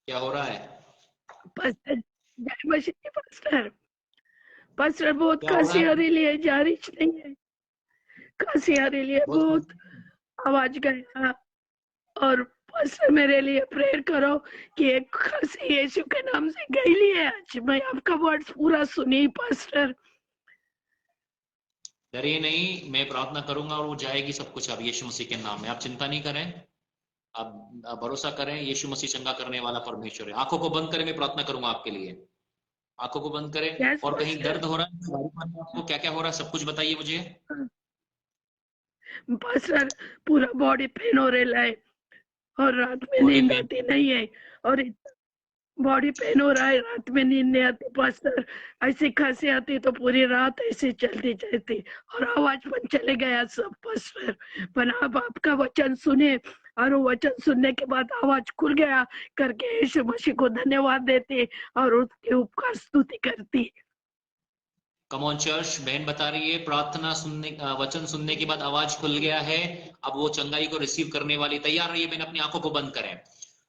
क्या हो रहा है? पास्टर, जय मसीह पास्टर। पास्टर बहुत क्या हो रहा खांसी आ है? रही है, जारिश नहीं है, खांसी आ रही है बहुत बहुत, आवाज गया। और पास्टर मेरे लिए प्रेयर करो कि एक खांसी यीशु के नाम से गई है। आज मैं आपका वर्ड पूरा सुनी पास्टर। डरिए नहीं, मैं प्रार्थना करूंगा और वो जाएगी सब कुछ अब यीशु मसीह के नाम में। आप चिंता नहीं करें, आप भरोसा करें, यीशु मसीह चंगा करने वाला परमेश्वर है। आंखों को बंद करें, मैं प्रार्थना करूंगा आपके लिए। आंखों को बंद करें। यस और कहीं पास्टर। दर्द हो रहा है? आपको क्या क्या हो रहा है, सब कुछ बताइए मुझे। पास्टर पूरा बॉडी पेन हो रहा है और रात में बॉडी नींद पेन? आती नहीं है। और बॉडी पेन हो रहा है, रात में नींद नहीं आती पास्टर। ऐसी खांसी आती तो पूरी रात ऐसे चलती चलती और आवाज पर चले गया सब पास्टर। पर आप आपका वचन सुने और वो वचन सुनने के बाद आवाज खुल गया करके यीशु मसीह को धन्यवाद देते और उसके उपकार स्तुति करती। कम ऑन चर्च, बहन बता रही है प्रार्थना सुनने, वचन सुनने के बाद आवाज खुल गया है। अब वो चंगाई को रिसीव करने वाली तैयार रही है। बहन अपनी आंखों को बंद करें,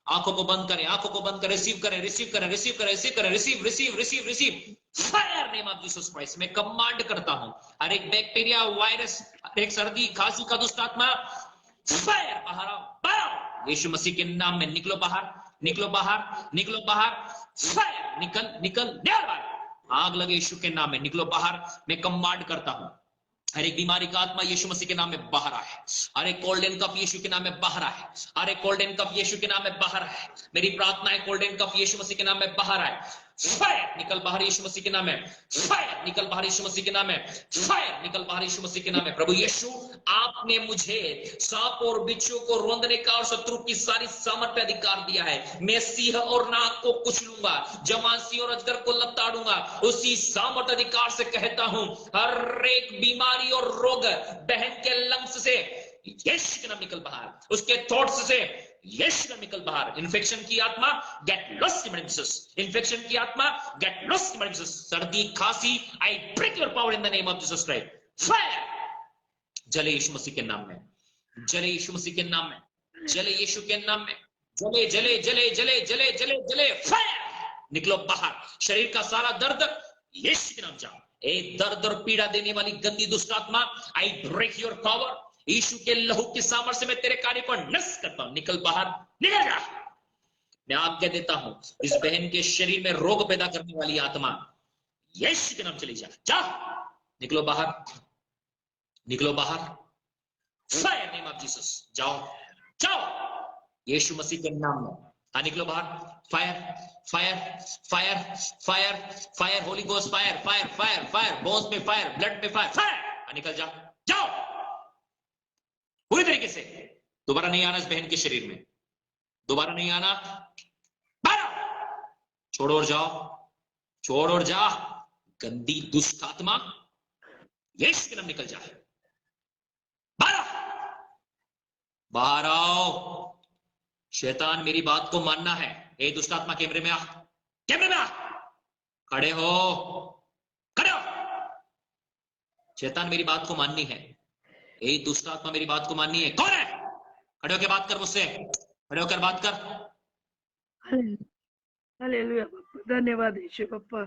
आंखों को बंद करें, आंखों को बंद करें। रिसीव करें, रिसीव करें, रिसीव करें, रिसीव करें, receive receive receive receive. Fire name of Jesus Christ, मैं कमांड करता हूं हर एक बैक्टीरिया, वायरस, हर एक सर्दी खांसी का दुष्ट आत्मा, फायर बाहर आओ, बाहर आओ। यीशु मसीह के नाम में निकलो बाहर, निकलो बाहर, निकलो बाहर। फायर, निकल निकल, निकल बाहर। आग लगे यीशु के नाम में, निकलो बाहर। मैं कमांड करता हूं हर एक बीमारी का आत्मा यीशु मसीह के नाम में बाहर आए। हर एक कोल्ड एंड कफ यीशु के नाम में बाहर आए। हर एक कोल्ड एंड कफ यीशु के नाम में बाहर आए। मेरी प्रार्थना है कोल्ड एंड कफ यीशु मसीह के नाम में बाहर आए। फायर निकल बाहर यीशु मसीह के नाम में। फायर निकल बाहर यीशु मसीह के नाम में। फायर निकल बाहर यीशु मसीह के नाम में। प्रभु यीशु, आपने मुझे सांप और बिच्छू को रोंदने का और शत्रु की सारी सामर्थ्य अधिकार दिया है। मैं सिंह और नाग को कुचलूंगा, जवान सिंह और अजगर को लताड़ूंगा। उसी सामर्थ्य अधिकार से कहता हूं, हर एक बीमारी और रोग बहन के लंग्स से यीशु के नाम निकल बाहर, उसके थॉट्स से यीशु का निकल बाहर। इन्फेक्शन की आत्मा get lost in Jesus. Infection की आत्मा गेट लॉस्ट इन जीसस। सर्दी खांसी, I break your power in the name of Jesus Christ. Fire जले यीशु मसीह के नाम में, जले यीशु मसीह के नाम में, जले यीशु के नाम में, जले जले जले जले जले जले जले। फायर निकलो बाहर। शरीर का सारा दर्द यीशु के नाम जाओ। ए दर्द और पीड़ा देने वाली गंदी दुष्ट आत्मा, आई ब्रेक योर पावर। यीशु के लहू की सामर्थ्य से मैं तेरे कार्य को नष्ट करता हूं। निकल बाहर, निकल जा। मैं आज्ञा देता हूं इस बहन के शरीर में रोग पैदा करने वाली आत्मा यीशु के नाम चली जा, जा। निकलो बाहर, निकलो बाहर। फायर नेम ऑफ जीसस, जाओ जाओ यीशु मसीह के नाम में। हाँ निकलो बाहर। Fire fire fire fire fire, Holi ghost fire fire fire fire, bones में फायर, ब्लड में फायर, फायर। हाँ निकल जा, जाओ पूरी तरीके से। दोबारा नहीं आना इस बहन के शरीर में, दोबारा नहीं आना। छोड़ो और जाओ, छोड़ और जा। गंदी दुष्ट आत्मा यीशु के नाम निकल जाए। बाहर आओ। शैतान मेरी बात को मानना है। ए दुष्ट आत्मा कैमरे में आ, कैमरे में आ। खड़े हो, खड़े हो। शैतान मेरी बात को माननी है। ए दुष्ट आत्मा मेरी बात को माननी है। कौन है? खड़े होकर बात कर मुझसे, खड़े होकर बात कर। हालेलुया बाप्पा, धन्यवाद येशू बाप्पा,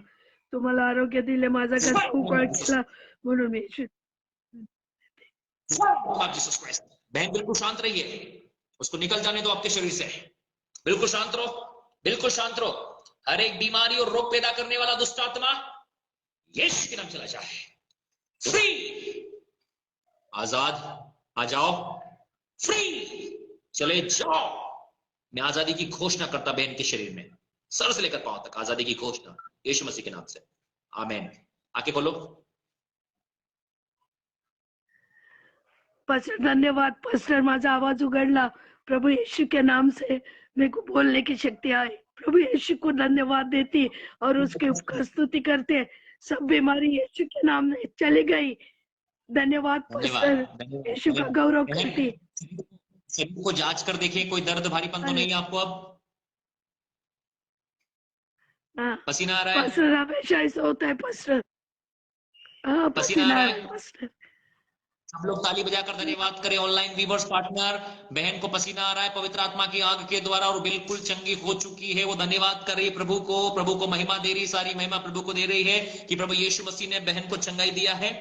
तुम्हाला आरोग्य दिले, माझा घसा उकाळ केला म्हणून येशू। बहन बिल्कुल शांत रहिए, उसको निकल जाने दो आपके शरीर से। बिल्कुल शांत रहो, बिल्कुल शांत रहो। हर एक बीमारी और रोग पैदा करने वाला दुष्ट आत्मा यीशु के नाम चला जाए। फ्री, आजाद, आ जाओ, फ्री, चले जाओ। मैं आजादी की घोषणा करता बहन के शरीर में, सर से लेकर पांव तक आजादी की घोषणा यीशु मसीह के नाम से। आमीन। आके बोलो। पास्टर धन्यवाद पास्टर, माझा आवाज उघडला प्रभु यीशु के नाम से, मेरे को बोलने की शक्ति आई। प्रभु यीशु को धन्यवाद देती और उसके उपकार स्तुति करते। सब बीमारी यीशु के नाम में चली गई। धन्यवाद पास्टर, यीशु का गौरव करती। शरीर को जांच कर देखिए, कोई दर्द भारीपन तो नहीं है आपको अब? पसीना आ रहा है? पास्टर हमेशा ऐसा होता है पास्टर। हाँ पसीना आ पसीना रहा आ है? रहा है पास्टर। सब लोग ताली बजाकर धन्यवाद करें। ऑनलाइन व्यूवर्स पार्टनर, बहन को पसीना आ रहा है पवित्र आत्मा की आग के द्वारा और बिल्कुल चंगी हो चुकी है, वो धन्यवाद कर रही है प्रभु को, प्रभु को महिमा दे रही, सारी महिमा प्रभु को दे रही है कि प्रभु यीशु मसीह ने बहन को चंगाई दिया है।